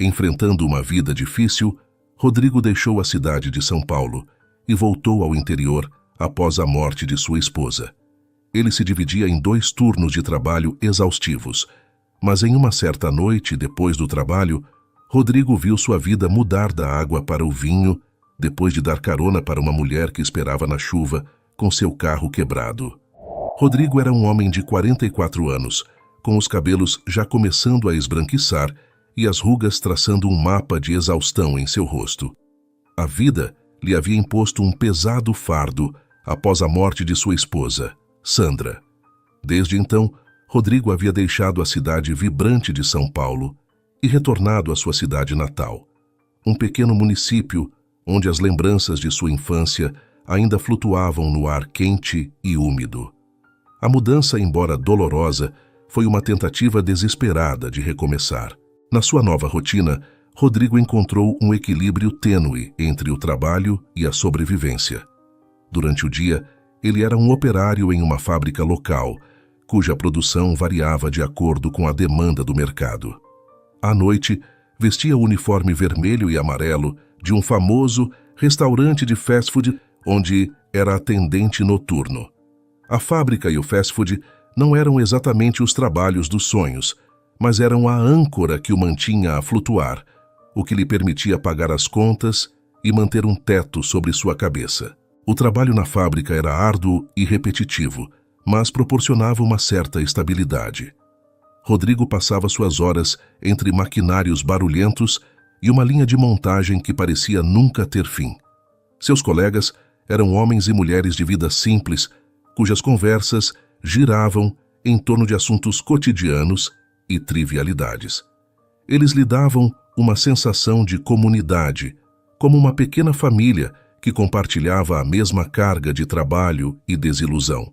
Enfrentando uma vida difícil, Rodrigo deixou a cidade de São Paulo e voltou ao interior após a morte de sua esposa. Ele se dividia em 2 turnos de trabalho exaustivos, mas em uma certa noite, depois do trabalho, Rodrigo viu sua vida mudar da água para o vinho, depois de dar carona para uma mulher que esperava na chuva com seu carro quebrado. Rodrigo era um homem de 44 anos, com os cabelos já começando a esbranquiçar e as rugas traçando um mapa de exaustão em seu rosto. A vida lhe havia imposto um pesado fardo após a morte de sua esposa, Sandra. Desde então, Rodrigo havia deixado a cidade vibrante de São Paulo e retornado à sua cidade natal, um pequeno município onde as lembranças de sua infância ainda flutuavam no ar quente e úmido. A mudança, embora dolorosa, foi uma tentativa desesperada de recomeçar. Na sua nova rotina, Rodrigo encontrou um equilíbrio tênue entre o trabalho e a sobrevivência. Durante o dia, ele era um operário em uma fábrica local, cuja produção variava de acordo com a demanda do mercado. À noite, vestia o uniforme vermelho e amarelo de um famoso restaurante de fast food onde era atendente noturno. A fábrica e o fast food não eram exatamente os trabalhos dos sonhos, mas eram a âncora que o mantinha a flutuar, o que lhe permitia pagar as contas e manter um teto sobre sua cabeça. O trabalho na fábrica era árduo e repetitivo, mas proporcionava uma certa estabilidade. Rodrigo passava suas horas entre maquinários barulhentos e uma linha de montagem que parecia nunca ter fim. Seus colegas eram homens e mulheres de vida simples, cujas conversas giravam em torno de assuntos cotidianos e trivialidades. Eles lhe davam uma sensação de comunidade, como uma pequena família que compartilhava a mesma carga de trabalho e desilusão.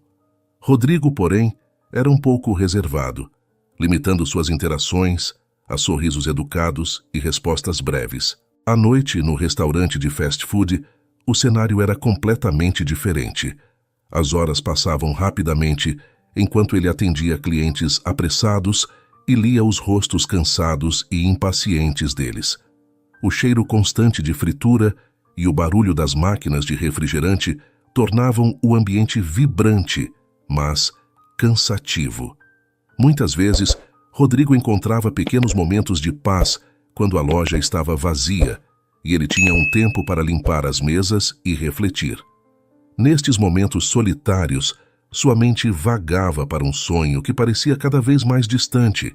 Rodrigo, porém, era um pouco reservado, limitando suas interações a sorrisos educados e respostas breves. À noite, no restaurante de fast food, o cenário era completamente diferente. As horas passavam rapidamente enquanto ele atendia clientes apressados e lia os rostos cansados e impacientes deles. O cheiro constante de fritura e o barulho das máquinas de refrigerante tornavam o ambiente vibrante, mas cansativo. Muitas vezes, Rodrigo encontrava pequenos momentos de paz quando a loja estava vazia e ele tinha um tempo para limpar as mesas e refletir. Nestes momentos solitários, sua mente vagava para um sonho que parecia cada vez mais distante: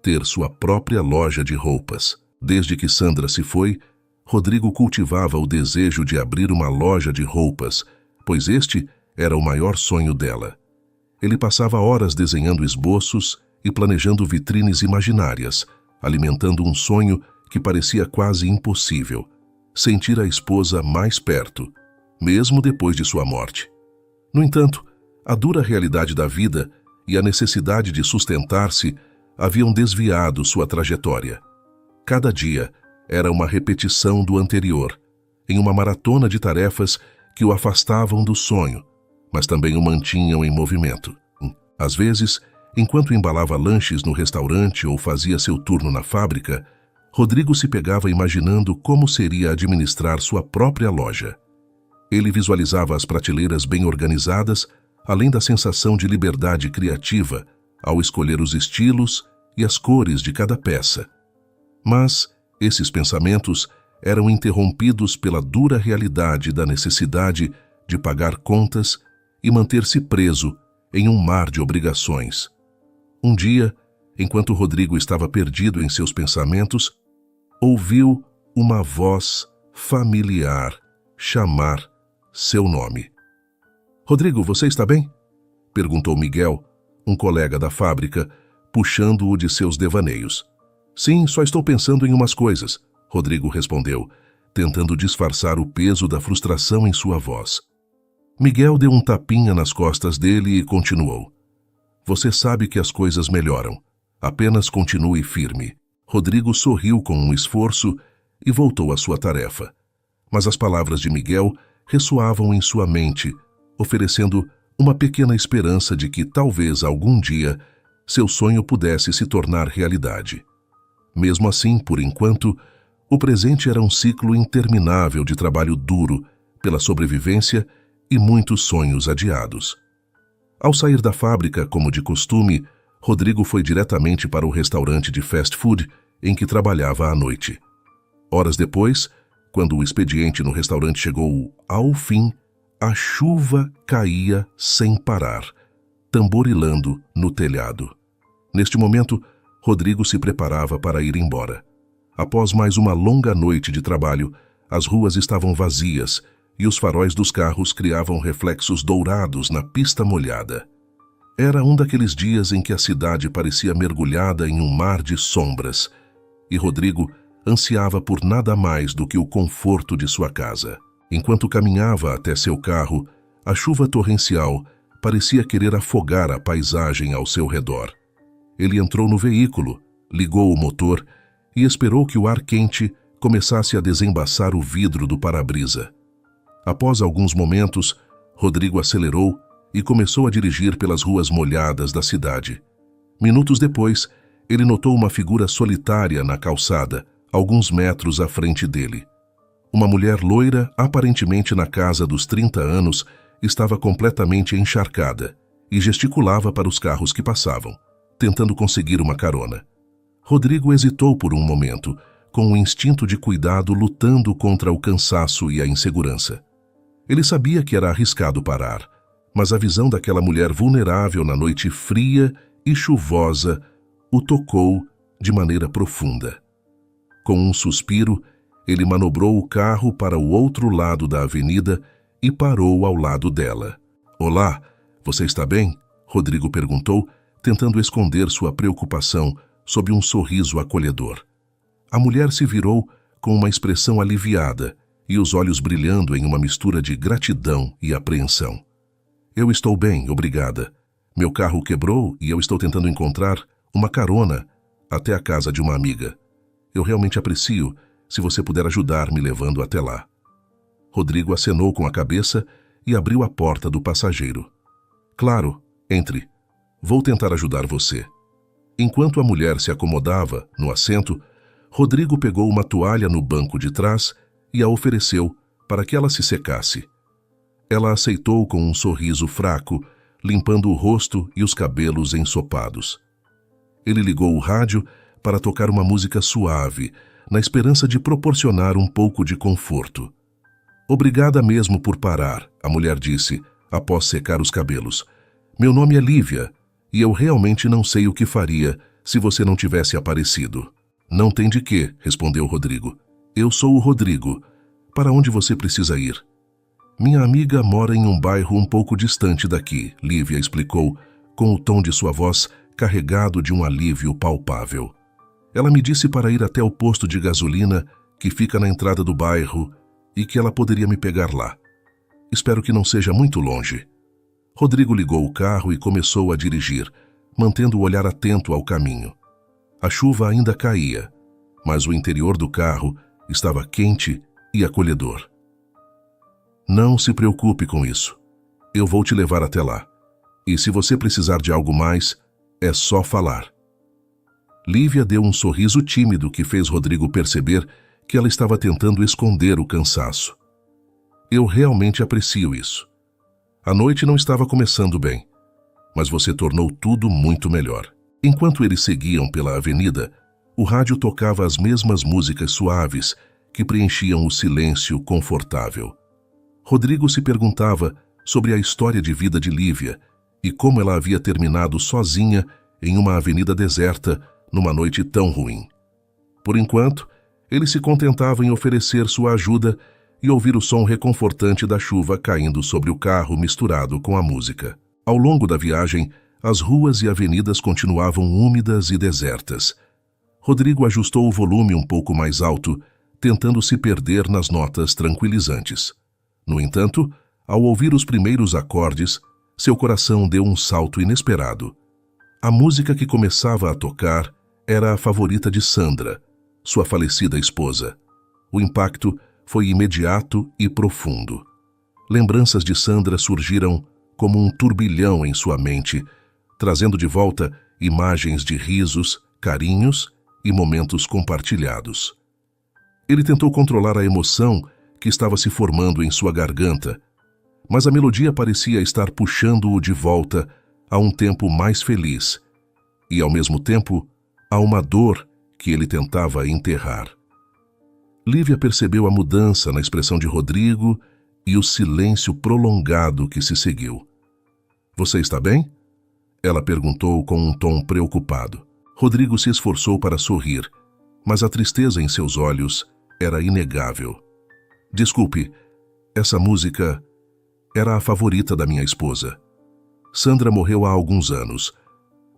ter sua própria loja de roupas. Desde que Sandra se foi, Rodrigo cultivava o desejo de abrir uma loja de roupas, pois este era o maior sonho dela. Ele passava horas desenhando esboços e planejando vitrines imaginárias, alimentando um sonho que parecia quase impossível: sentir a esposa mais perto, mesmo depois de sua morte. No entanto, a dura realidade da vida e a necessidade de sustentar-se haviam desviado sua trajetória. Cada dia era uma repetição do anterior, em uma maratona de tarefas que o afastavam do sonho, mas também o mantinham em movimento. Às vezes, enquanto embalava lanches no restaurante ou fazia seu turno na fábrica, Rodrigo se pegava imaginando como seria administrar sua própria loja. Ele visualizava as prateleiras bem organizadas, além da sensação de liberdade criativa ao escolher os estilos e as cores de cada peça. Mas esses pensamentos eram interrompidos pela dura realidade da necessidade de pagar contas e manter-se preso em um mar de obrigações. Um dia, enquanto Rodrigo estava perdido em seus pensamentos, ouviu uma voz familiar chamar seu nome. "Rodrigo, você está bem?" perguntou Miguel, um colega da fábrica, puxando-o de seus devaneios. "Sim, só estou pensando em umas coisas", Rodrigo respondeu, tentando disfarçar o peso da frustração em sua voz. Miguel deu um tapinha nas costas dele e continuou: "Você sabe que as coisas melhoram. Apenas continue firme." Rodrigo sorriu com um esforço e voltou à sua tarefa. Mas as palavras de Miguel ressoavam em sua mente, oferecendo uma pequena esperança de que talvez algum dia seu sonho pudesse se tornar realidade. Mesmo assim, por enquanto, o presente era um ciclo interminável de trabalho duro pela sobrevivência e muitos sonhos adiados. Ao sair da fábrica, como de costume, Rodrigo foi diretamente para o restaurante de fast food em que trabalhava à noite. Horas depois, quando o expediente no restaurante chegou ao fim, a chuva caía sem parar, tamborilando no telhado. Neste momento, Rodrigo se preparava para ir embora. Após mais uma longa noite de trabalho, as ruas estavam vazias e os faróis dos carros criavam reflexos dourados na pista molhada. Era um daqueles dias em que a cidade parecia mergulhada em um mar de sombras, e Rodrigo ansiava por nada mais do que o conforto de sua casa. Enquanto caminhava até seu carro, a chuva torrencial parecia querer afogar a paisagem ao seu redor. Ele entrou no veículo, ligou o motor e esperou que o ar quente começasse a desembaçar o vidro do para-brisa. Após alguns momentos, Rodrigo acelerou e começou a dirigir pelas ruas molhadas da cidade. Minutos depois, ele notou uma figura solitária na calçada, alguns metros à frente dele. Uma mulher loira, aparentemente na casa dos 30 anos, estava completamente encharcada e gesticulava para os carros que passavam, tentando conseguir uma carona. Rodrigo hesitou por um momento, com um instinto de cuidado lutando contra o cansaço e a insegurança. Ele sabia que era arriscado parar, mas a visão daquela mulher vulnerável na noite fria e chuvosa o tocou de maneira profunda. Com um suspiro, ele manobrou o carro para o outro lado da avenida e parou ao lado dela. "Olá, você está bem?" Rodrigo perguntou, tentando esconder sua preocupação sob um sorriso acolhedor. A mulher se virou com uma expressão aliviada e os olhos brilhando em uma mistura de gratidão e apreensão. "Eu estou bem, obrigada. Meu carro quebrou e eu estou tentando encontrar uma carona até a casa de uma amiga. Eu realmente aprecio se você puder ajudar me levando até lá." Rodrigo acenou com a cabeça e abriu a porta do passageiro. "Claro, entre. Vou tentar ajudar você." Enquanto a mulher se acomodava no assento, Rodrigo pegou uma toalha no banco de trás e a ofereceu para que ela se secasse. Ela aceitou com um sorriso fraco, limpando o rosto e os cabelos ensopados. Ele ligou o rádio para tocar uma música suave, na esperança de proporcionar um pouco de conforto. "Obrigada mesmo por parar", a mulher disse, após secar os cabelos. "Meu nome é Lívia, e eu realmente não sei o que faria se você não tivesse aparecido." "Não tem de quê", respondeu Rodrigo. "Eu sou o Rodrigo. Para onde você precisa ir?" "Minha amiga mora em um bairro um pouco distante daqui", Lívia explicou, com o tom de sua voz carregado de um alívio palpável. "Ela me disse para ir até o posto de gasolina que fica na entrada do bairro e que ela poderia me pegar lá. Espero que não seja muito longe." Rodrigo ligou o carro e começou a dirigir, mantendo o olhar atento ao caminho. A chuva ainda caía, mas o interior do carro estava quente e acolhedor. "Não se preocupe com isso. Eu vou te levar até lá. E se você precisar de algo mais, é só falar." Lívia deu um sorriso tímido que fez Rodrigo perceber que ela estava tentando esconder o cansaço. "Eu realmente aprecio isso. A noite não estava começando bem, mas você tornou tudo muito melhor." Enquanto eles seguiam pela avenida, o rádio tocava as mesmas músicas suaves que preenchiam o silêncio confortável. Rodrigo se perguntava sobre a história de vida de Lívia e como ela havia terminado sozinha em uma avenida deserta numa noite tão ruim. Por enquanto, ele se contentava em oferecer sua ajuda e ouvir o som reconfortante da chuva caindo sobre o carro misturado com a música. Ao longo da viagem, as ruas e avenidas continuavam úmidas e desertas. Rodrigo ajustou o volume um pouco mais alto, tentando se perder nas notas tranquilizantes. No entanto, ao ouvir os primeiros acordes, seu coração deu um salto inesperado. A música que começava a tocar era a favorita de Sandra, sua falecida esposa. O impacto foi imediato e profundo. Lembranças de Sandra surgiram como um turbilhão em sua mente, trazendo de volta imagens de risos, carinhos e momentos compartilhados. Ele tentou controlar a emoção que estava se formando em sua garganta, mas a melodia parecia estar puxando-o de volta a um tempo mais feliz e, ao mesmo tempo, a uma dor que ele tentava enterrar. Lívia percebeu a mudança na expressão de Rodrigo e o silêncio prolongado que se seguiu. "Você está bem?" Ela perguntou com um tom preocupado. Rodrigo se esforçou para sorrir, mas a tristeza em seus olhos era inegável. "Desculpe, essa música era a favorita da minha esposa. Sandra morreu há alguns anos,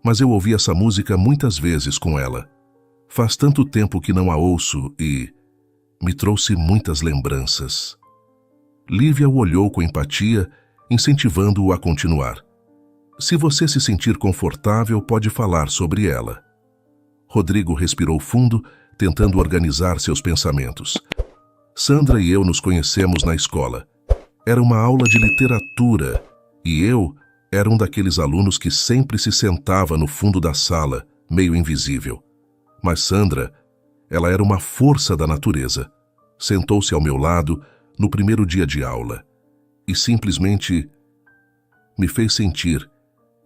mas eu ouvi essa música muitas vezes com ela. Faz tanto tempo que não a ouço e me trouxe muitas lembranças." Lívia o olhou com empatia, incentivando-o a continuar. "Se você se sentir confortável, pode falar sobre ela." Rodrigo respirou fundo, tentando organizar seus pensamentos. "Sandra e eu nos conhecemos na escola. Era uma aula de literatura e eu era um daqueles alunos que sempre se sentava no fundo da sala, meio invisível. Mas Sandra, ela era uma força da natureza. Sentou-se ao meu lado no primeiro dia de aula e simplesmente me fez sentir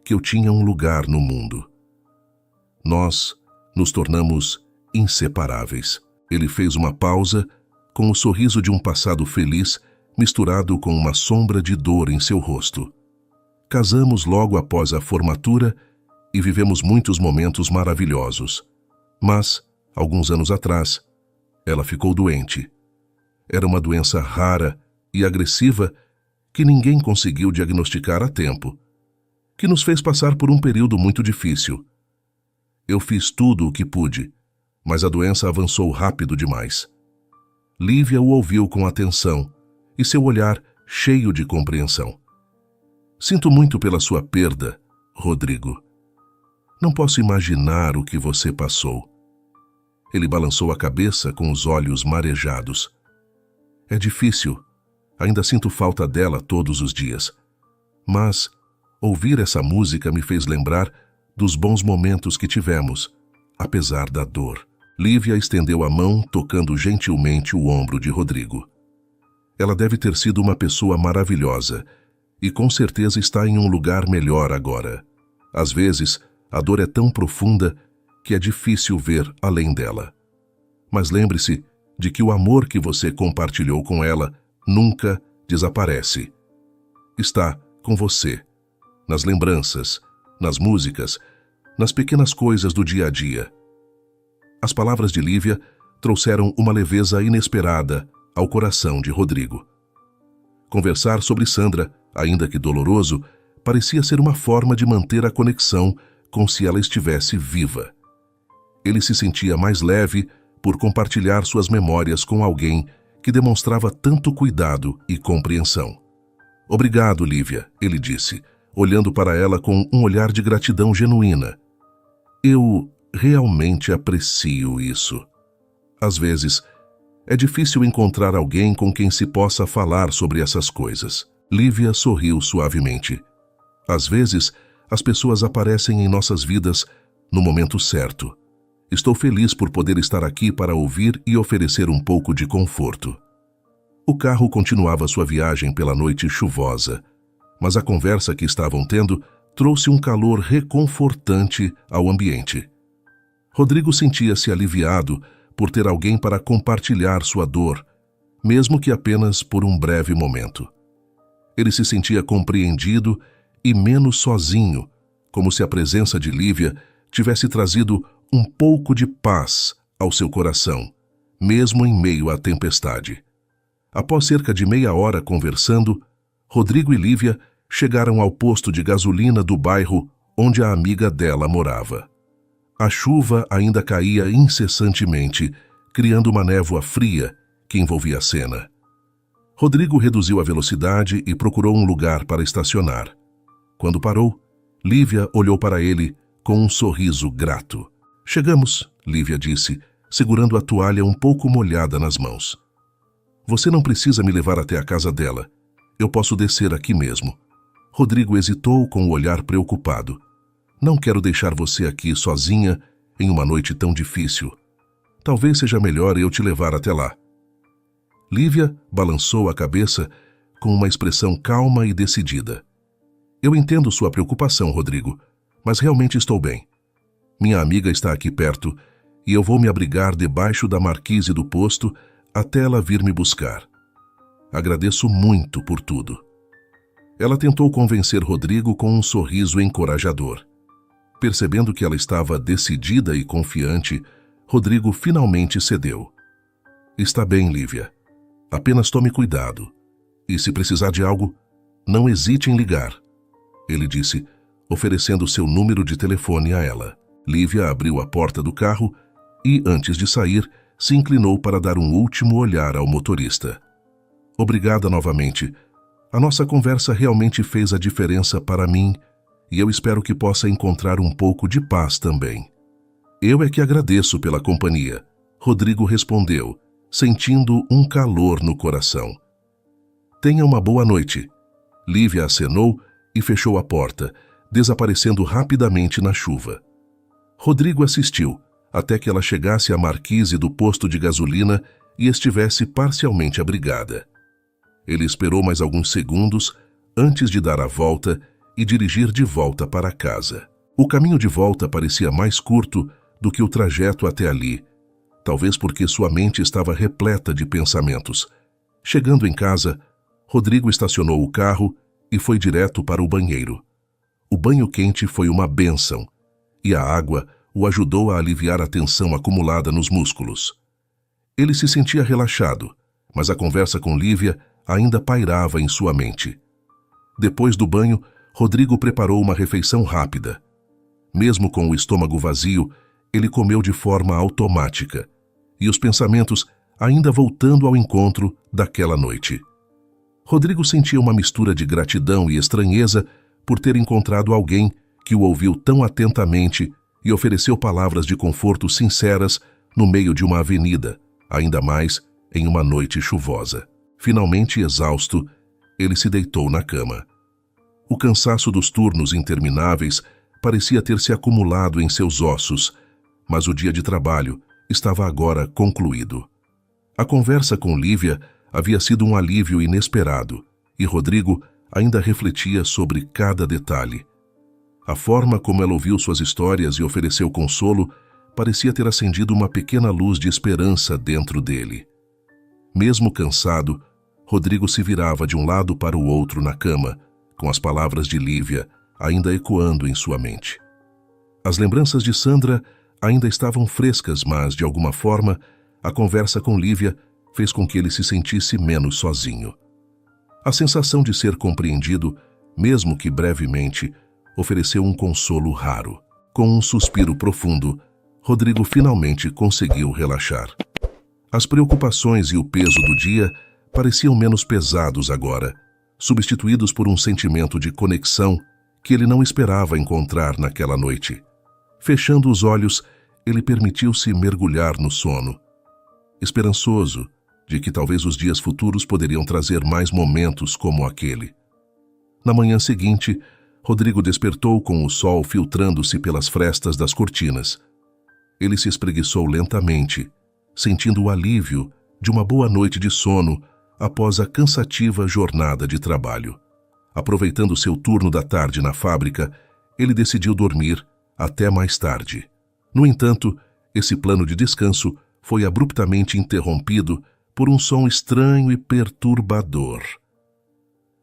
que eu tinha um lugar no mundo. Nós nos tornamos inseparáveis." Ele fez uma pausa, com o sorriso de um passado feliz misturado com uma sombra de dor em seu rosto. "Casamos logo após a formatura e vivemos muitos momentos maravilhosos. Mas, alguns anos atrás, ela ficou doente. Era uma doença rara e agressiva que ninguém conseguiu diagnosticar a tempo, que nos fez passar por um período muito difícil. Eu fiz tudo o que pude, mas a doença avançou rápido demais." Lívia o ouviu com atenção e seu olhar cheio de compreensão. "Sinto muito pela sua perda, Rodrigo. Não posso imaginar o que você passou." Ele balançou a cabeça com os olhos marejados. "É difícil. Ainda sinto falta dela todos os dias. Mas ouvir essa música me fez lembrar dos bons momentos que tivemos, apesar da dor." Lívia estendeu a mão, tocando gentilmente o ombro de Rodrigo. "Ela deve ter sido uma pessoa maravilhosa e com certeza está em um lugar melhor agora. Às vezes, a dor é tão profunda que é difícil ver além dela. Mas lembre-se de que o amor que você compartilhou com ela nunca desaparece. Está com você, nas lembranças, nas músicas, nas pequenas coisas do dia a dia." As palavras de Lívia trouxeram uma leveza inesperada ao coração de Rodrigo. Conversar sobre Sandra, ainda que doloroso, parecia ser uma forma de manter a conexão como se ela estivesse viva. Ele se sentia mais leve por compartilhar suas memórias com alguém que demonstrava tanto cuidado e compreensão. "Obrigado, Lívia", ele disse, olhando para ela com um olhar de gratidão genuína. "Eu realmente aprecio isso. Às vezes, é difícil encontrar alguém com quem se possa falar sobre essas coisas." Lívia sorriu suavemente. "Às vezes, as pessoas aparecem em nossas vidas no momento certo. Estou feliz por poder estar aqui para ouvir e oferecer um pouco de conforto." O carro continuava sua viagem pela noite chuvosa, mas a conversa que estavam tendo trouxe um calor reconfortante ao ambiente. Rodrigo sentia-se aliviado por ter alguém para compartilhar sua dor, mesmo que apenas por um breve momento. Ele se sentia compreendido e menos sozinho, como se a presença de Lívia tivesse trazido um pouco de paz ao seu coração, mesmo em meio à tempestade. Após cerca de meia hora conversando, Rodrigo e Lívia chegaram ao posto de gasolina do bairro onde a amiga dela morava. A chuva ainda caía incessantemente, criando uma névoa fria que envolvia a cena. Rodrigo reduziu a velocidade e procurou um lugar para estacionar. Quando parou, Lívia olhou para ele com um sorriso grato. "Chegamos", Lívia disse, segurando a toalha um pouco molhada nas mãos. "Você não precisa me levar até a casa dela. Eu posso descer aqui mesmo." Rodrigo hesitou com o olhar preocupado. "Não quero deixar você aqui sozinha em uma noite tão difícil. Talvez seja melhor eu te levar até lá. Lívia balançou a cabeça com uma expressão calma e decidida. Eu entendo sua preocupação, Rodrigo, mas realmente estou bem. Minha amiga está aqui perto e eu vou me abrigar debaixo da marquise do posto até ela vir me buscar. Agradeço muito por tudo. Ela tentou convencer Rodrigo com um sorriso encorajador. Percebendo que ela estava decidida e confiante, Rodrigo finalmente cedeu. Está bem, Lívia. Apenas tome cuidado. E se precisar de algo, não hesite em ligar, ele disse, oferecendo seu número de telefone a ela. Lívia abriu a porta do carro e, antes de sair, se inclinou para dar um último olhar ao motorista. Obrigada novamente. A nossa conversa realmente fez a diferença para mim e eu espero que possa encontrar um pouco de paz também. Eu é que agradeço pela companhia, Rodrigo respondeu, sentindo um calor no coração. Tenha uma boa noite. Lívia acenou e fechou a porta, desaparecendo rapidamente na chuva. Rodrigo assistiu até que ela chegasse à marquise do posto de gasolina e estivesse parcialmente abrigada. Ele esperou mais alguns segundos antes de dar a volta e dirigir de volta para casa. O caminho de volta parecia mais curto do que o trajeto até ali, talvez porque sua mente estava repleta de pensamentos. Chegando em casa, Rodrigo estacionou o carro e foi direto para o banheiro. O banho quente foi uma bênção, e a água o ajudou a aliviar a tensão acumulada nos músculos. Ele se sentia relaxado, mas a conversa com Lívia ainda pairava em sua mente. Depois do banho, Rodrigo preparou uma refeição rápida. Mesmo com o estômago vazio, ele comeu de forma automática, e os pensamentos ainda voltando ao encontro daquela noite. Rodrigo sentia uma mistura de gratidão e estranheza por ter encontrado alguém que o ouviu tão atentamente e ofereceu palavras de conforto sinceras no meio de uma avenida, ainda mais em uma noite chuvosa. Finalmente exausto, ele se deitou na cama. O cansaço dos turnos intermináveis parecia ter se acumulado em seus ossos, mas o dia de trabalho estava agora concluído. A conversa com Lívia havia sido um alívio inesperado, e Rodrigo ainda refletia sobre cada detalhe. A forma como ela ouviu suas histórias e ofereceu consolo parecia ter acendido uma pequena luz de esperança dentro dele. Mesmo cansado, Rodrigo se virava de um lado para o outro na cama, com as palavras de Lívia ainda ecoando em sua mente. As lembranças de Sandra ainda estavam frescas, mas, de alguma forma, a conversa com Lívia fez com que ele se sentisse menos sozinho. A sensação de ser compreendido, mesmo que brevemente, ofereceu um consolo raro. Com um suspiro profundo, Rodrigo finalmente conseguiu relaxar. As preocupações e o peso do dia pareciam menos pesados agora, substituídos por um sentimento de conexão que ele não esperava encontrar naquela noite. Fechando os olhos, ele permitiu-se mergulhar no sono, esperançoso de que talvez os dias futuros poderiam trazer mais momentos como aquele. Na manhã seguinte, Rodrigo despertou com o sol filtrando-se pelas frestas das cortinas. Ele se espreguiçou lentamente, sentindo o alívio de uma boa noite de sono após a cansativa jornada de trabalho. Aproveitando seu turno da tarde na fábrica, ele decidiu dormir até mais tarde. No entanto, esse plano de descanso foi abruptamente interrompido por um som estranho e perturbador.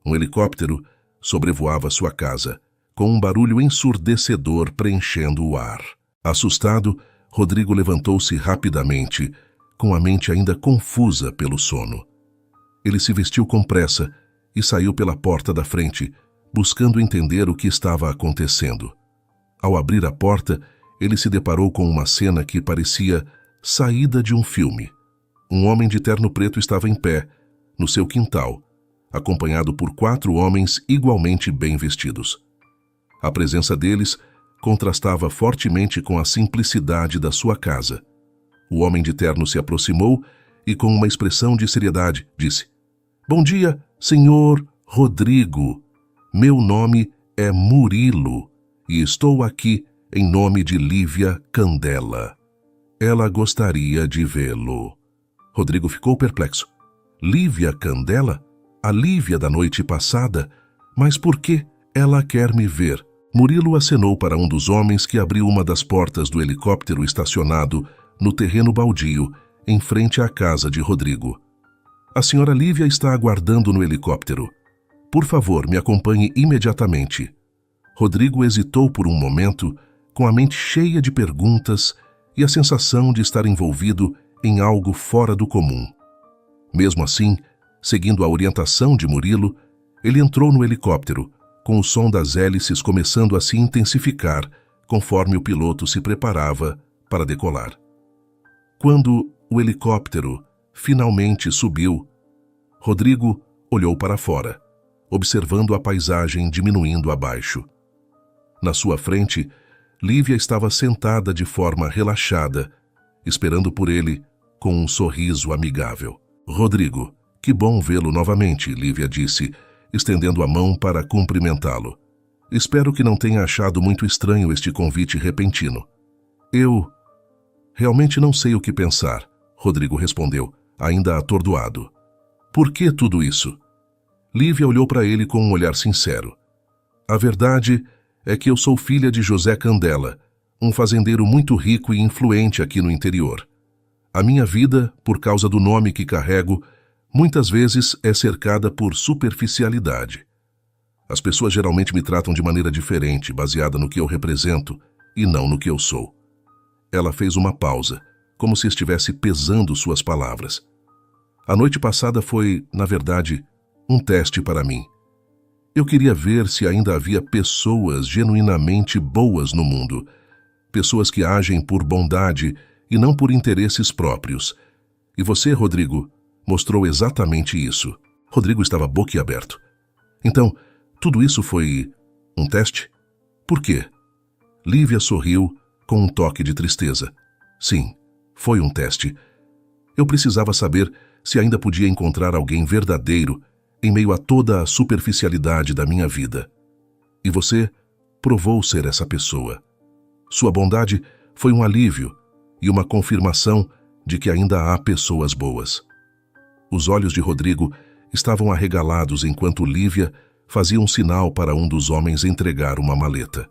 Um helicóptero sobrevoava sua casa, com um barulho ensurdecedor preenchendo o ar. Assustado, Rodrigo levantou-se rapidamente, com a mente ainda confusa pelo sono. Ele se vestiu com pressa e saiu pela porta da frente, buscando entender o que estava acontecendo. Ao abrir a porta, ele se deparou com uma cena que parecia saída de um filme. Um homem de terno preto estava em pé, no seu quintal, acompanhado por 4 homens igualmente bem vestidos. A presença deles contrastava fortemente com a simplicidade da sua casa. O homem de terno se aproximou e, com uma expressão de seriedade, disse: "Bom dia, senhor Rodrigo. Meu nome é Murilo e estou aqui em nome de Lívia Candela. Ela gostaria de vê-lo. Rodrigo ficou perplexo. Lívia Candela? A Lívia da noite passada? Mas por que ela quer me ver? Murilo acenou para um dos homens que abriu uma das portas do helicóptero estacionado no terreno baldio, em frente à casa de Rodrigo. A senhora Lívia está aguardando no helicóptero. Por favor, me acompanhe imediatamente. Rodrigo hesitou por um momento, com a mente cheia de perguntas e a sensação de estar envolvido em algo fora do comum. Mesmo assim, seguindo a orientação de Murilo, ele entrou no helicóptero, com o som das hélices começando a se intensificar conforme o piloto se preparava para decolar. Quando o helicóptero finalmente subiu, Rodrigo olhou para fora, observando a paisagem diminuindo abaixo. Na sua frente, Lívia estava sentada de forma relaxada, esperando por ele com um sorriso amigável. Rodrigo, que bom vê-lo novamente, Lívia disse, estendendo a mão para cumprimentá-lo. Espero que não tenha achado muito estranho este convite repentino. Eu realmente não sei o que pensar, Rodrigo respondeu, ainda atordoado. Por que tudo isso? Lívia olhou para ele com um olhar sincero. A verdade é que eu sou filha de José Candela, um fazendeiro muito rico e influente aqui no interior. A minha vida, por causa do nome que carrego, muitas vezes é cercada por superficialidade. As pessoas geralmente me tratam de maneira diferente, baseada no que eu represento e não no que eu sou. Ela fez uma pausa, como se estivesse pesando suas palavras. A noite passada foi, na verdade, um teste para mim. Eu queria ver se ainda havia pessoas genuinamente boas no mundo, pessoas que agem por bondade e não por interesses próprios. E você, Rodrigo, mostrou exatamente isso. Rodrigo estava boquiaberto. Então, tudo isso foi um teste? Por quê? Lívia sorriu com um toque de tristeza. Sim, foi um teste. Eu precisava saber se ainda podia encontrar alguém verdadeiro em meio a toda a superficialidade da minha vida. E você provou ser essa pessoa. Sua bondade foi um alívio e uma confirmação de que ainda há pessoas boas. Os olhos de Rodrigo estavam arregalados enquanto Lívia fazia um sinal para um dos homens entregar uma maleta.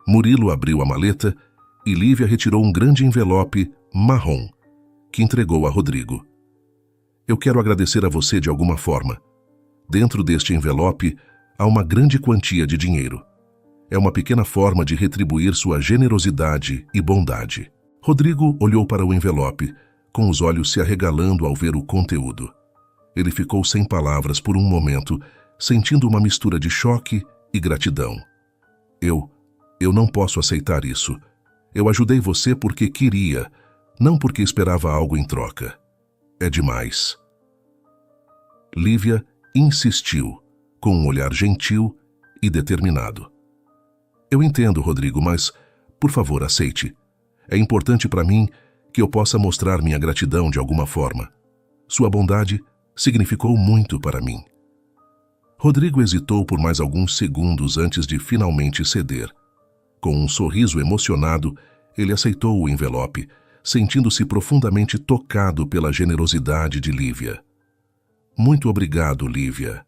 Murilo abriu a maleta e Lívia retirou um grande envelope marrom, que entregou a Rodrigo. Eu quero agradecer a você de alguma forma. Dentro deste envelope há uma grande quantia de dinheiro. É uma pequena forma de retribuir sua generosidade e bondade. Rodrigo olhou para o envelope, com os olhos se arregalando ao ver o conteúdo. Ele ficou sem palavras por um momento, sentindo uma mistura de choque e gratidão. Eu não posso aceitar isso. Eu ajudei você porque queria, não porque esperava algo em troca. É demais. Lívia insistiu, com um olhar gentil e determinado. Eu entendo, Rodrigo, mas, por favor, aceite. É importante para mim que eu possa mostrar minha gratidão de alguma forma. Sua bondade significou muito para mim. Rodrigo hesitou por mais alguns segundos antes de finalmente ceder. Com um sorriso emocionado, ele aceitou o envelope, sentindo-se profundamente tocado pela generosidade de Lívia. Muito obrigado, Lívia.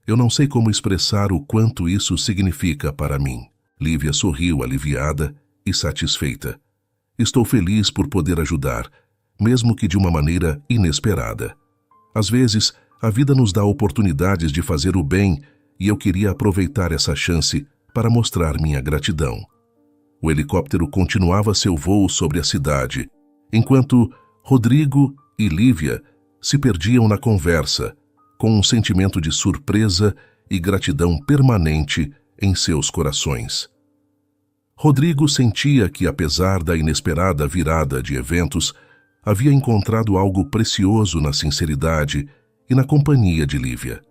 Eu não sei como expressar o quanto isso significa para mim. Lívia sorriu aliviada e satisfeita. Estou feliz por poder ajudar, mesmo que de uma maneira inesperada. Às vezes, a vida nos dá oportunidades de fazer o bem e eu queria aproveitar essa chance para mostrar minha gratidão. O helicóptero continuava seu voo sobre a cidade, enquanto Rodrigo e Lívia se perdiam na conversa, com um sentimento de surpresa e gratidão permanente em seus corações. Rodrigo sentia que, apesar da inesperada virada de eventos, havia encontrado algo precioso na sinceridade e na companhia de Lívia.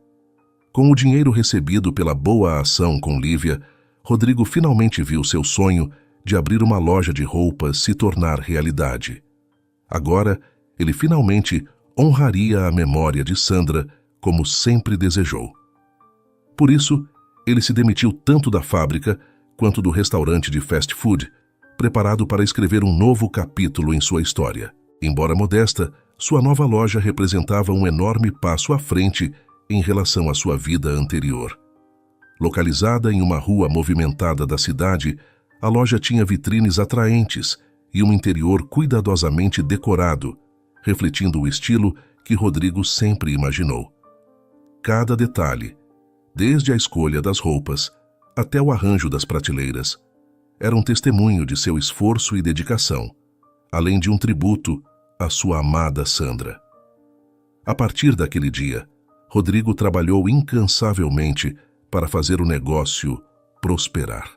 Com o dinheiro recebido pela boa ação com Lívia, Rodrigo finalmente viu seu sonho de abrir uma loja de roupas se tornar realidade. Agora, ele finalmente honraria a memória de Sandra como sempre desejou. Por isso, ele se demitiu tanto da fábrica quanto do restaurante de fast food, preparado para escrever um novo capítulo em sua história. Embora modesta, sua nova loja representava um enorme passo à frente em relação à sua vida anterior. Localizada em uma rua movimentada da cidade, a loja tinha vitrines atraentes e um interior cuidadosamente decorado, refletindo o estilo que Rodrigo sempre imaginou. Cada detalhe, desde a escolha das roupas até o arranjo das prateleiras, era um testemunho de seu esforço e dedicação, além de um tributo à sua amada Sandra. A partir daquele dia, Rodrigo trabalhou incansavelmente para fazer o negócio prosperar.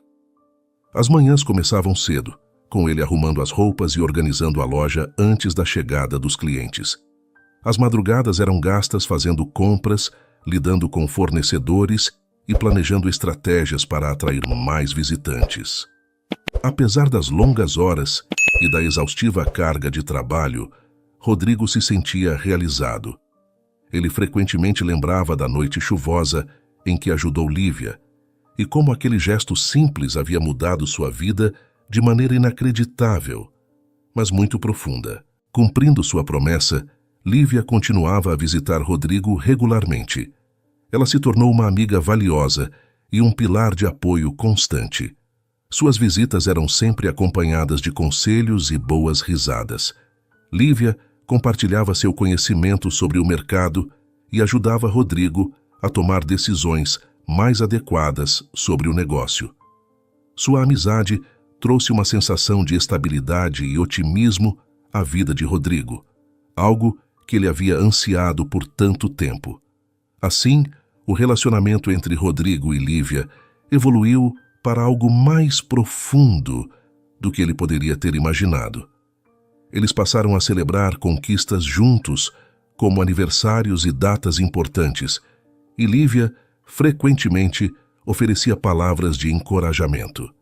As manhãs começavam cedo, com ele arrumando as roupas e organizando a loja antes da chegada dos clientes. As madrugadas eram gastas fazendo compras, lidando com fornecedores e planejando estratégias para atrair mais visitantes. Apesar das longas horas e da exaustiva carga de trabalho, Rodrigo se sentia realizado. Ele frequentemente lembrava da noite chuvosa em que ajudou Lívia e como aquele gesto simples havia mudado sua vida de maneira inacreditável, mas muito profunda. Cumprindo sua promessa, Lívia continuava a visitar Rodrigo regularmente. Ela se tornou uma amiga valiosa e um pilar de apoio constante. Suas visitas eram sempre acompanhadas de conselhos e boas risadas. Lívia compartilhava seu conhecimento sobre o mercado e ajudava Rodrigo a tomar decisões mais adequadas sobre o negócio. Sua amizade trouxe uma sensação de estabilidade e otimismo à vida de Rodrigo, algo que ele havia ansiado por tanto tempo. Assim, o relacionamento entre Rodrigo e Lívia evoluiu para algo mais profundo do que ele poderia ter imaginado. Eles passaram a celebrar conquistas juntos, como aniversários e datas importantes, e Lívia frequentemente oferecia palavras de encorajamento.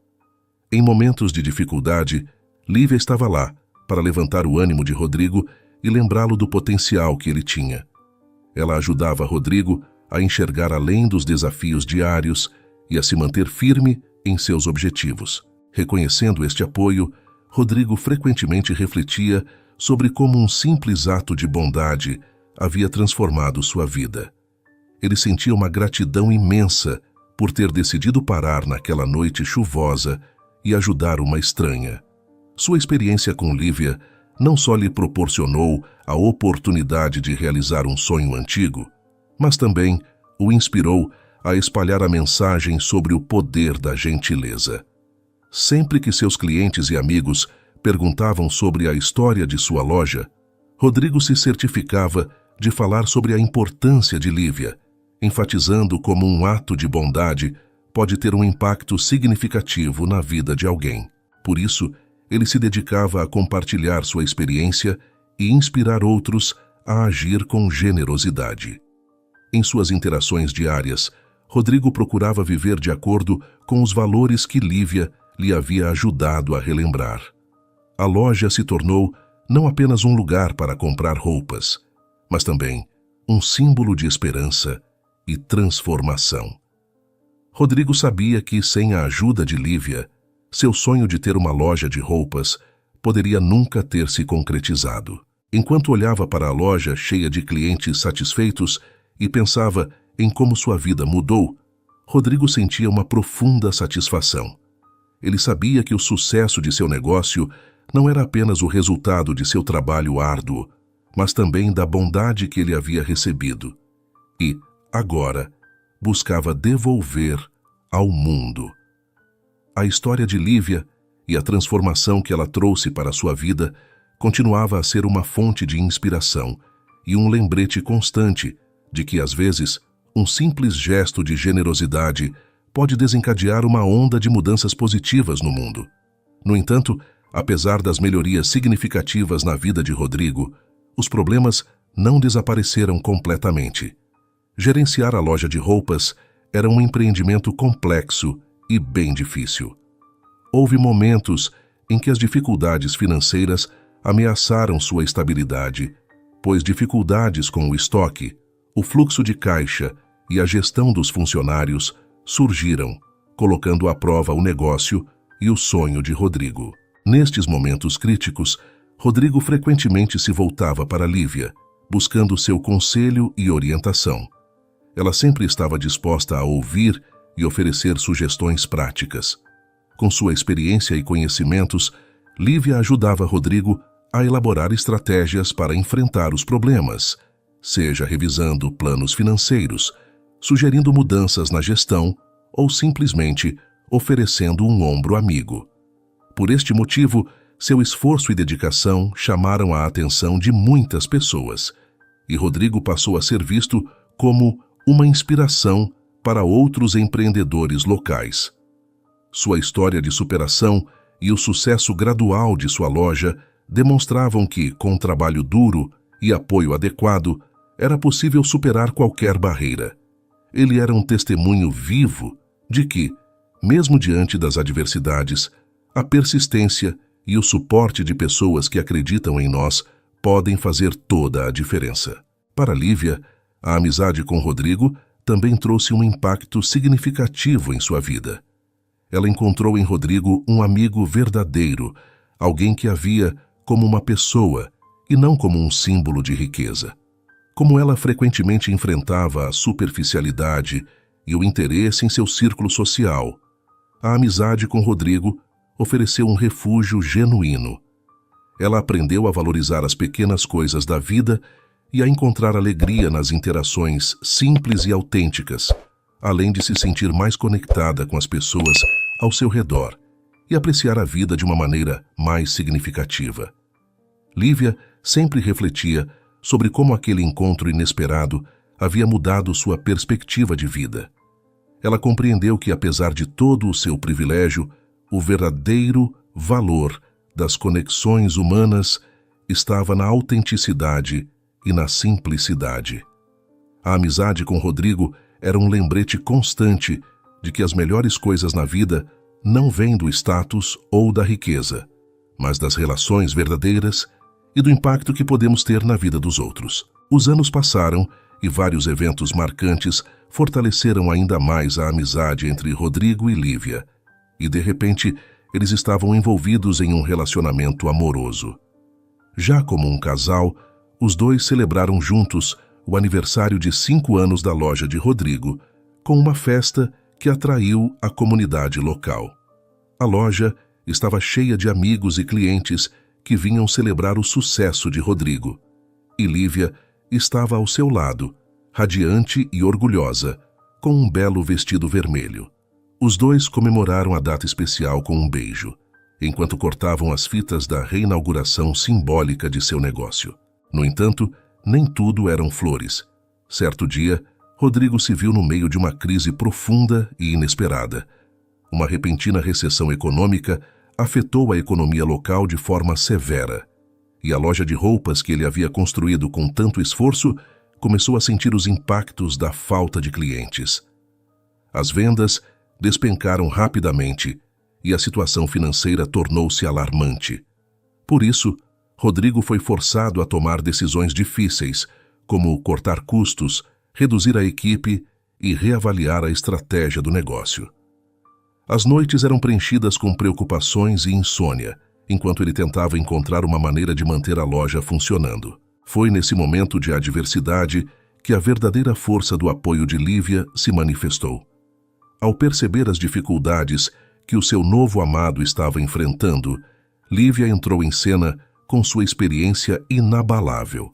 Em momentos de dificuldade, Lívia estava lá para levantar o ânimo de Rodrigo e lembrá-lo do potencial que ele tinha. Ela ajudava Rodrigo a enxergar além dos desafios diários e a se manter firme em seus objetivos. Reconhecendo este apoio, Rodrigo frequentemente refletia sobre como um simples ato de bondade havia transformado sua vida. Ele sentia uma gratidão imensa por ter decidido parar naquela noite chuvosa e ajudar uma estranha. Sua experiência com Lívia não só lhe proporcionou a oportunidade de realizar um sonho antigo, mas também o inspirou a espalhar a mensagem sobre o poder da gentileza. Sempre que seus clientes e amigos perguntavam sobre a história de sua loja, Rodrigo se certificava de falar sobre a importância de Lívia, enfatizando como um ato de bondade pode ter um impacto significativo na vida de alguém. Por isso, ele se dedicava a compartilhar sua experiência e inspirar outros a agir com generosidade. Em suas interações diárias, Rodrigo procurava viver de acordo com os valores que Lívia lhe havia ajudado a relembrar. A loja se tornou não apenas um lugar para comprar roupas, mas também um símbolo de esperança e transformação. Rodrigo sabia que, sem a ajuda de Lívia, seu sonho de ter uma loja de roupas poderia nunca ter se concretizado. Enquanto olhava para a loja cheia de clientes satisfeitos e pensava em como sua vida mudou, Rodrigo sentia uma profunda satisfação. Ele sabia que o sucesso de seu negócio não era apenas o resultado de seu trabalho árduo, mas também da bondade que ele havia recebido. E, agora, buscava devolver ao mundo. A história de Lívia e a transformação que ela trouxe para sua vida continuava a ser uma fonte de inspiração e um lembrete constante de que, às vezes, um simples gesto de generosidade pode desencadear uma onda de mudanças positivas no mundo. No entanto, apesar das melhorias significativas na vida de Rodrigo, os problemas não desapareceram completamente. Gerenciar a loja de roupas era um empreendimento complexo e bem difícil. Houve momentos em que as dificuldades financeiras ameaçaram sua estabilidade, pois dificuldades com o estoque, o fluxo de caixa e a gestão dos funcionários surgiram colocando à prova o negócio e o sonho de Rodrigo. Nestes momentos críticos, Rodrigo frequentemente se voltava para Lívia, buscando seu conselho e orientação. Ela sempre estava disposta a ouvir e oferecer sugestões práticas. Com sua experiência e conhecimentos, Lívia ajudava Rodrigo a elaborar estratégias para enfrentar os problemas, seja revisando planos financeiros, sugerindo mudanças na gestão ou simplesmente oferecendo um ombro amigo. Por este motivo, seu esforço e dedicação chamaram a atenção de muitas pessoas, e Rodrigo passou a ser visto como uma inspiração para outros empreendedores locais. Sua história de superação e o sucesso gradual de sua loja demonstravam que, com trabalho duro e apoio adequado, era possível superar qualquer barreira. Ele era um testemunho vivo de que, mesmo diante das adversidades, a persistência e o suporte de pessoas que acreditam em nós podem fazer toda a diferença. Para Lívia, a amizade com Rodrigo também trouxe um impacto significativo em sua vida. Ela encontrou em Rodrigo um amigo verdadeiro, alguém que a via como uma pessoa e não como um símbolo de riqueza. Como ela frequentemente enfrentava a superficialidade e o interesse em seu círculo social, a amizade com Rodrigo ofereceu um refúgio genuíno. Ela aprendeu a valorizar as pequenas coisas da vida e a encontrar alegria nas interações simples e autênticas, além de se sentir mais conectada com as pessoas ao seu redor e apreciar a vida de uma maneira mais significativa. Lívia sempre refletia sobre como aquele encontro inesperado havia mudado sua perspectiva de vida. Ela compreendeu que, apesar de todo o seu privilégio, o verdadeiro valor das conexões humanas estava na autenticidade e na simplicidade. A amizade com Rodrigo era um lembrete constante de que as melhores coisas na vida não vêm do status ou da riqueza, mas das relações verdadeiras e do impacto que podemos ter na vida dos outros. Os anos passaram e vários eventos marcantes fortaleceram ainda mais a amizade entre Rodrigo e Lívia, e de repente eles estavam envolvidos em um relacionamento amoroso. Já como um casal, os dois celebraram juntos o aniversário de 5 anos da loja de Rodrigo, com uma festa que atraiu a comunidade local. A loja estava cheia de amigos e clientes que vinham celebrar o sucesso de Rodrigo, e Lívia estava ao seu lado, radiante e orgulhosa, com um belo vestido vermelho. Os dois comemoraram a data especial com um beijo, enquanto cortavam as fitas da reinauguração simbólica de seu negócio. No entanto, nem tudo eram flores. Certo dia, Rodrigo se viu no meio de uma crise profunda e inesperada. Uma repentina recessão econômica afetou a economia local de forma severa, e a loja de roupas que ele havia construído com tanto esforço começou a sentir os impactos da falta de clientes. As vendas despencaram rapidamente e a situação financeira tornou-se alarmante. Por isso, Rodrigo foi forçado a tomar decisões difíceis, como cortar custos, reduzir a equipe e reavaliar a estratégia do negócio. As noites eram preenchidas com preocupações e insônia, enquanto ele tentava encontrar uma maneira de manter a loja funcionando. Foi nesse momento de adversidade que a verdadeira força do apoio de Lívia se manifestou. Ao perceber as dificuldades que o seu novo amado estava enfrentando, Lívia entrou em cena com sua experiência inabalável.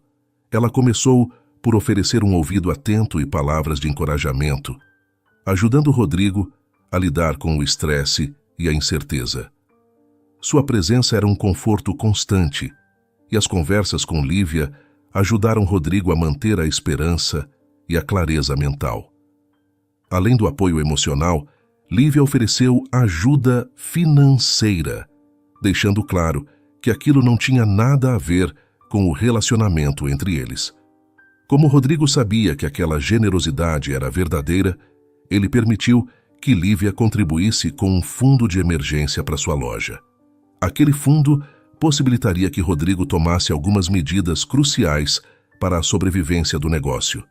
Ela começou por oferecer um ouvido atento e palavras de encorajamento, ajudando Rodrigo a lidar com o estresse e a incerteza. Sua presença era um conforto constante, e as conversas com Lívia ajudaram Rodrigo a manter a esperança e a clareza mental. Além do apoio emocional, Lívia ofereceu ajuda financeira, deixando claro que aquilo não tinha nada a ver com o relacionamento entre eles. Como Rodrigo sabia que aquela generosidade era verdadeira, ele permitiu que Lívia contribuísse com um fundo de emergência para sua loja. Aquele fundo possibilitaria que Rodrigo tomasse algumas medidas cruciais para a sobrevivência do negócio.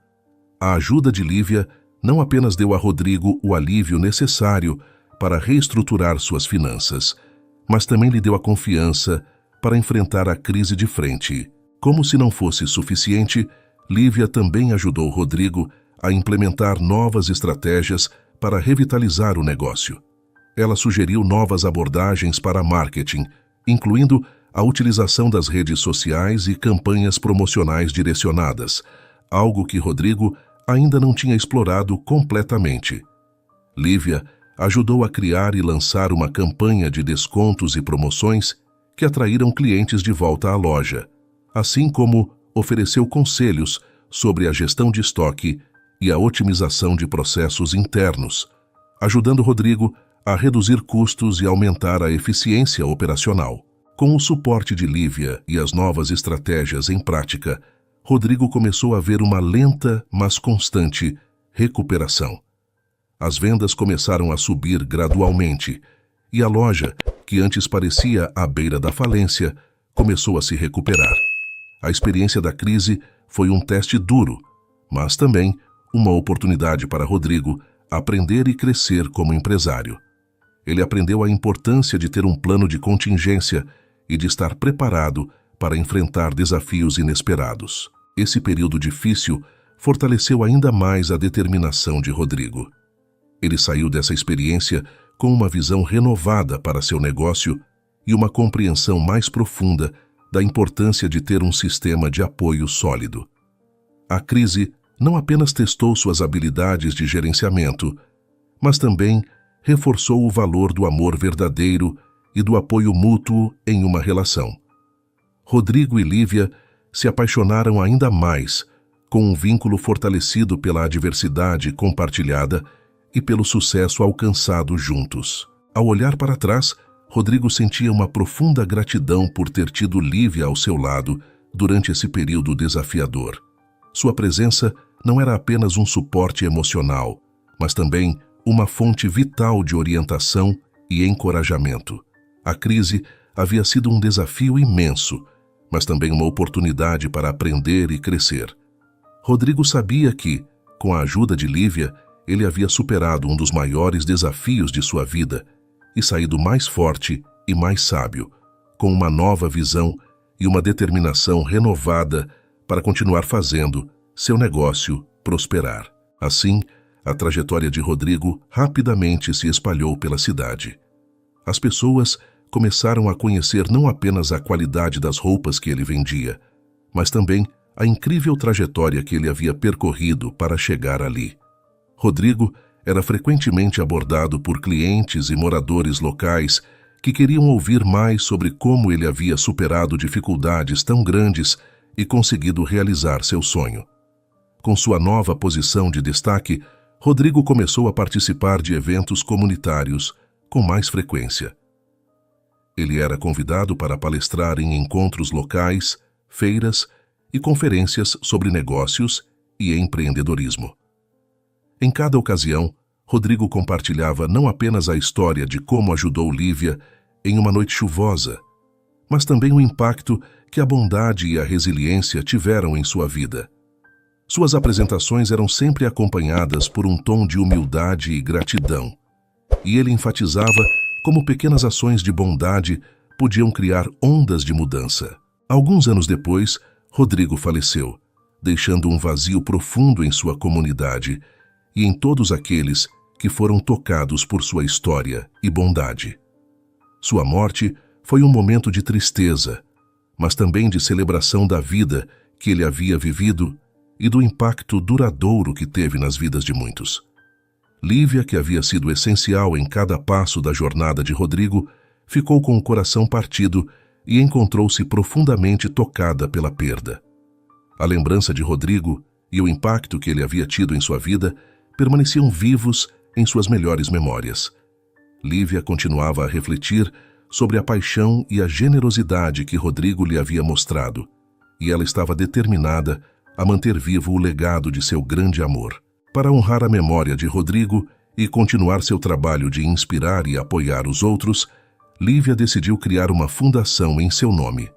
A ajuda de Lívia não apenas deu a Rodrigo o alívio necessário para reestruturar suas finanças, mas também lhe deu a confiança para enfrentar a crise de frente. Como se não fosse suficiente, Lívia também ajudou Rodrigo a implementar novas estratégias para revitalizar o negócio. Ela sugeriu novas abordagens para marketing, incluindo a utilização das redes sociais e campanhas promocionais direcionadas, algo que Rodrigo ainda não tinha explorado completamente. Lívia ajudou a criar e lançar uma campanha de descontos e promoções que atraíram clientes de volta à loja, assim como ofereceu conselhos sobre a gestão de estoque e a otimização de processos internos, ajudando Rodrigo a reduzir custos e aumentar a eficiência operacional. Com o suporte de Lívia e as novas estratégias em prática, Rodrigo começou a ver uma lenta, mas constante, recuperação. As vendas começaram a subir gradualmente, e a loja, que antes parecia à beira da falência, começou a se recuperar. A experiência da crise foi um teste duro, mas também uma oportunidade para Rodrigo aprender e crescer como empresário. Ele aprendeu a importância de ter um plano de contingência e de estar preparado para enfrentar desafios inesperados. Esse período difícil fortaleceu ainda mais a determinação de Rodrigo. Ele saiu dessa experiência com uma visão renovada para seu negócio e uma compreensão mais profunda da importância de ter um sistema de apoio sólido. A crise não apenas testou suas habilidades de gerenciamento, mas também reforçou o valor do amor verdadeiro e do apoio mútuo em uma relação. Rodrigo e Lívia se apaixonaram ainda mais, com um vínculo fortalecido pela adversidade compartilhada e pelo sucesso alcançado juntos. Ao olhar para trás, Rodrigo sentia uma profunda gratidão por ter tido Lívia ao seu lado durante esse período desafiador. Sua presença não era apenas um suporte emocional, mas também uma fonte vital de orientação e encorajamento. A crise havia sido um desafio imenso, mas também uma oportunidade para aprender e crescer. Rodrigo sabia que, com a ajuda de Lívia, ele havia superado um dos maiores desafios de sua vida e saído mais forte e mais sábio, com uma nova visão e uma determinação renovada para continuar fazendo seu negócio prosperar. Assim, a trajetória de Rodrigo rapidamente se espalhou pela cidade. As pessoas começaram a conhecer não apenas a qualidade das roupas que ele vendia, mas também a incrível trajetória que ele havia percorrido para chegar ali. Rodrigo era frequentemente abordado por clientes e moradores locais que queriam ouvir mais sobre como ele havia superado dificuldades tão grandes e conseguido realizar seu sonho. Com sua nova posição de destaque, Rodrigo começou a participar de eventos comunitários com mais frequência. Ele era convidado para palestrar em encontros locais, feiras e conferências sobre negócios e empreendedorismo. Em cada ocasião, Rodrigo compartilhava não apenas a história de como ajudou Lívia em uma noite chuvosa, mas também o impacto que a bondade e a resiliência tiveram em sua vida. Suas apresentações eram sempre acompanhadas por um tom de humildade e gratidão, e ele enfatizava como pequenas ações de bondade podiam criar ondas de mudança. Alguns anos depois, Rodrigo faleceu, deixando um vazio profundo em sua comunidade e em todos aqueles que foram tocados por sua história e bondade. Sua morte foi um momento de tristeza, mas também de celebração da vida que ele havia vivido e do impacto duradouro que teve nas vidas de muitos. Lívia, que havia sido essencial em cada passo da jornada de Rodrigo, ficou com o coração partido e encontrou-se profundamente tocada pela perda. A lembrança de Rodrigo e o impacto que ele havia tido em sua vida permaneciam vivos em suas melhores memórias. Lívia continuava a refletir sobre a paixão e a generosidade que Rodrigo lhe havia mostrado, e ela estava determinada a manter vivo o legado de seu grande amor. Para honrar a memória de Rodrigo e continuar seu trabalho de inspirar e apoiar os outros, Lívia decidiu criar uma fundação em seu nome.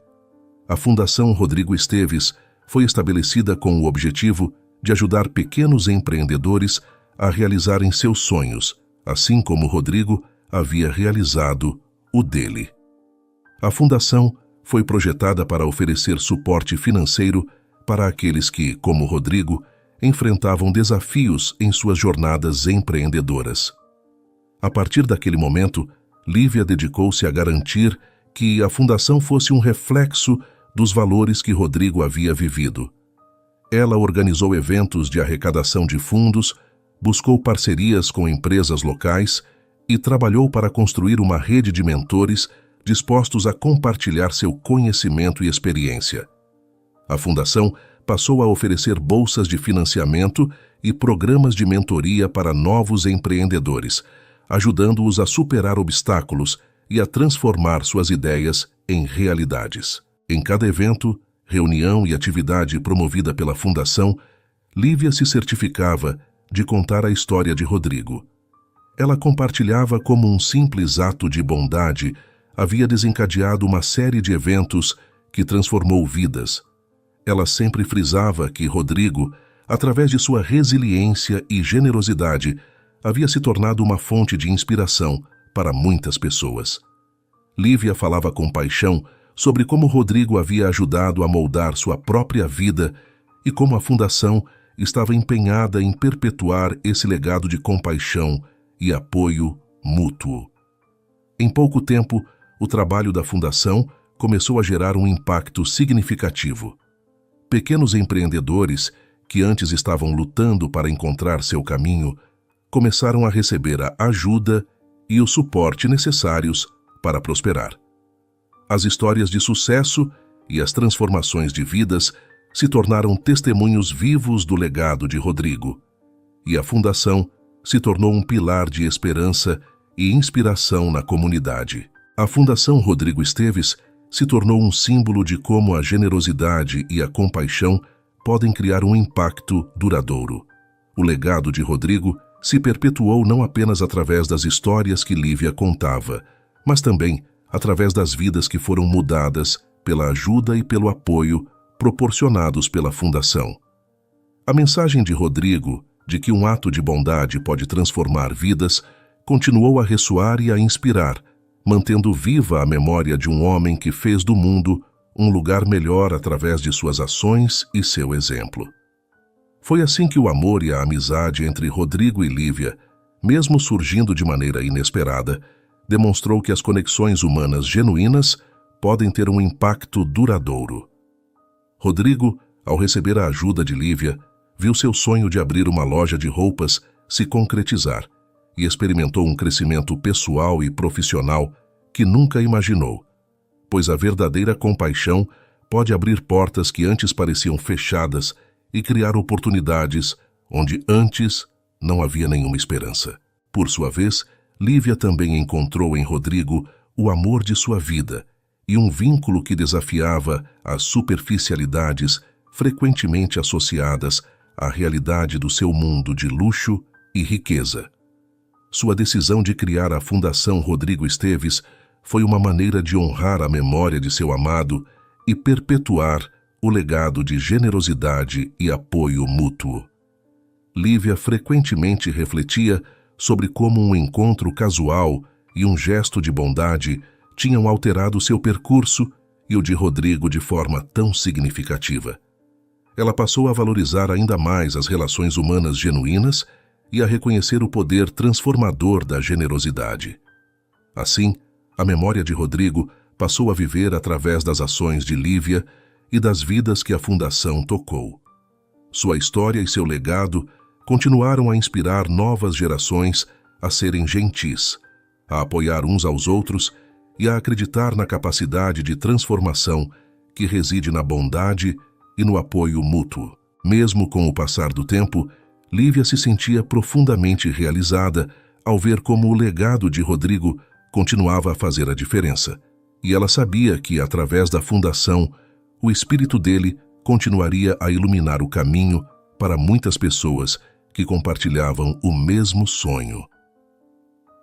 A Fundação Rodrigo Esteves foi estabelecida com o objetivo de ajudar pequenos empreendedores a realizarem seus sonhos, assim como Rodrigo havia realizado o dele. A fundação foi projetada para oferecer suporte financeiro para aqueles que, como Rodrigo, enfrentavam desafios em suas jornadas empreendedoras. A partir daquele momento, Lívia dedicou-se a garantir que a fundação fosse um reflexo dos valores que Rodrigo havia vivido. Ela organizou eventos de arrecadação de fundos, buscou parcerias com empresas locais e trabalhou para construir uma rede de mentores dispostos a compartilhar seu conhecimento e experiência. A fundação passou a oferecer bolsas de financiamento e programas de mentoria para novos empreendedores, ajudando-os a superar obstáculos e a transformar suas ideias em realidades. Em cada evento, reunião e atividade promovida pela fundação, Lívia se certificava de contar a história de Rodrigo. Ela compartilhava como um simples ato de bondade havia desencadeado uma série de eventos que transformou vidas. Ela sempre frisava que Rodrigo, através de sua resiliência e generosidade, havia se tornado uma fonte de inspiração para muitas pessoas. Lívia falava com paixão sobre como Rodrigo havia ajudado a moldar sua própria vida e como a fundação estava empenhada em perpetuar esse legado de compaixão e apoio mútuo. Em pouco tempo, o trabalho da fundação começou a gerar um impacto significativo. Pequenos empreendedores, que antes estavam lutando para encontrar seu caminho, começaram a receber a ajuda e o suporte necessários para prosperar. As histórias de sucesso e as transformações de vidas se tornaram testemunhos vivos do legado de Rodrigo, e a fundação se tornou um pilar de esperança e inspiração na comunidade. A Fundação Rodrigo Esteves se tornou um símbolo de como a generosidade e a compaixão podem criar um impacto duradouro. O legado de Rodrigo se perpetuou não apenas através das histórias que Lívia contava, mas também através das vidas que foram mudadas pela ajuda e pelo apoio proporcionados pela Fundação. A mensagem de Rodrigo, de que um ato de bondade pode transformar vidas, continuou a ressoar e a inspirar, mantendo viva a memória de um homem que fez do mundo um lugar melhor através de suas ações e seu exemplo. Foi assim que o amor e a amizade entre Rodrigo e Lívia, mesmo surgindo de maneira inesperada, demonstrou que as conexões humanas genuínas podem ter um impacto duradouro. Rodrigo, ao receber a ajuda de Lívia, viu seu sonho de abrir uma loja de roupas se concretizar e experimentou um crescimento pessoal e profissional que nunca imaginou, pois a verdadeira compaixão pode abrir portas que antes pareciam fechadas e criar oportunidades onde antes não havia nenhuma esperança. Por sua vez, Lívia também encontrou em Rodrigo o amor de sua vida e um vínculo que desafiava as superficialidades frequentemente associadas à realidade do seu mundo de luxo e riqueza. Sua decisão de criar a Fundação Rodrigo Esteves foi uma maneira de honrar a memória de seu amado e perpetuar o legado de generosidade e apoio mútuo. Lívia frequentemente refletia sobre como um encontro casual e um gesto de bondade tinham alterado seu percurso e o de Rodrigo de forma tão significativa. Ela passou a valorizar ainda mais as relações humanas genuínas e a reconhecer o poder transformador da generosidade. Assim, a memória de Rodrigo passou a viver através das ações de Lívia e das vidas que a Fundação tocou. Sua história e seu legado continuaram a inspirar novas gerações a serem gentis, a apoiar uns aos outros e a acreditar na capacidade de transformação que reside na bondade e no apoio mútuo. Mesmo com o passar do tempo, Lívia se sentia profundamente realizada ao ver como o legado de Rodrigo continuava a fazer a diferença, e ela sabia que, através da Fundação, o espírito dele continuaria a iluminar o caminho para muitas pessoas que compartilhavam o mesmo sonho.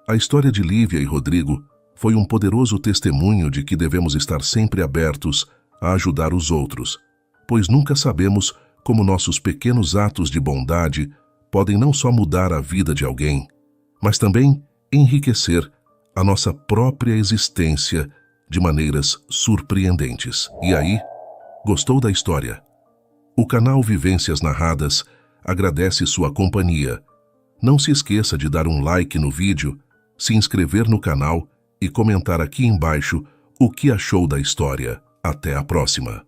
A história de Lívia e Rodrigo foi um poderoso testemunho de que devemos estar sempre abertos a ajudar os outros, pois nunca sabemos como nossos pequenos atos de bondade podem não só mudar a vida de alguém, mas também enriquecer a nossa própria existência de maneiras surpreendentes. E aí, gostou da história? O canal Vivências Narradas agradece sua companhia. Não se esqueça de dar um like no vídeo, se inscrever no canal e comentar aqui embaixo o que achou da história. Até a próxima!